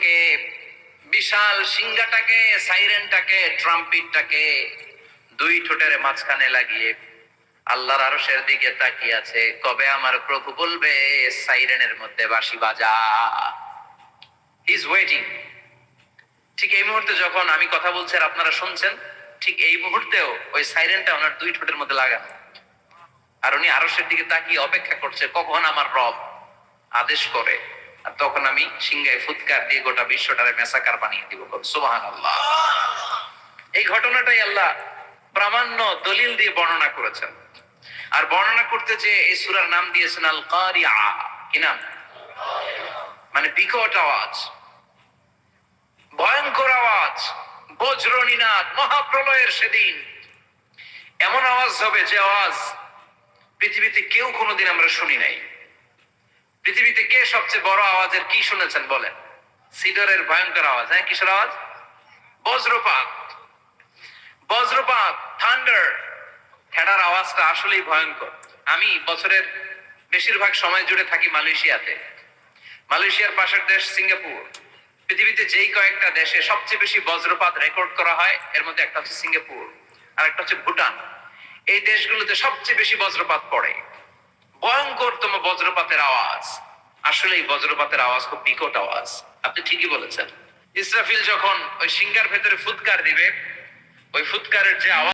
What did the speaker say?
থেকে বিশাল সিংহাটাকে, সাইরেনটাকে, ট্রাম্পিটটাকে দুই ঠোঁটের মাঝখানে লাগিয়ে আল্লাহর আরশের দিকে তাকিয়ে আছে। কবে আমার প্রভু বলবে সাইরেনের মধ্যে বাঁশি বাজা। He is waiting. ঠিক এই মুহূর্তে যখন আমি কথা বলছি আর আপনারা শুনছেন, ঠিক এই মুহূর্তেও ওই সাইরেনটা ওনার দুই ঠোঁটের মধ্যে লাগানো, আর উনি আরশের দিকে তাকিয়ে অপেক্ষা করছে কখন আমার রব আদেশ করে, আর তখন আমি সিংহায় ফুৎকার দিয়ে গোটা বিশ্বটারে মেসাকার বানিয়ে দিব। সুবহানাল্লাহ। এই ঘটনাটাই আল্লাহ প্রামাণ্য দলিল দিয়ে বর্ণনা করেছেন, আর বর্ণনা করতে যে এই সূরার নাম দিয়েছেন আল কারিআ। কি নাম? মানে বিকট আওয়াজ, ভয়ঙ্কর আওয়াজ, বজ্র নিনাদ, মহাপ্রলয়ের সেদিন এমন আওয়াজ হবে যে আওয়াজ পৃথিবীতে কেউ কোনোদিন আমরা শুনি নাই। পৃথিবীতে কে সবচেয়ে বড় আওয়াজের কি শুনেছেন বলেন? সিডরের ভয়ঙ্কর আওয়াজ। হ্যাঁ, কিসের আওয়াজ? বজ্রপাত। বজ্রপাত, থান্ডার, খেড়ার আওয়াজটা আসলেই ভয়ঙ্কর। আমি বছরের বেশিরভাগ সময় জুড়ে থাকি মালয়েশিয়াতে। মালয়েশিয়ার পাশের দেশ সিঙ্গাপুর। পৃথিবীতে যেই কয়েকটা দেশে সবচেয়ে বেশি বজ্রপাত রেকর্ড করা হয় এর মধ্যে একটা হচ্ছে সিঙ্গাপুর, আর একটা হচ্ছে ভুটান। এই দেশগুলোতে সবচেয়ে বেশি বজ্রপাত পড়ে। ভয়ঙ্করতম বজ্রপাতের আওয়াজ। আসলে এই বজ্রপাতের আওয়াজ খুব বিকট আওয়াজ। আপনি ঠিকই বলেছেন। ইসরাফিল যখন ওই সিংহার ভেতরে ফুৎকার দিবে, ওই ফুৎকারের যে আওয়াজ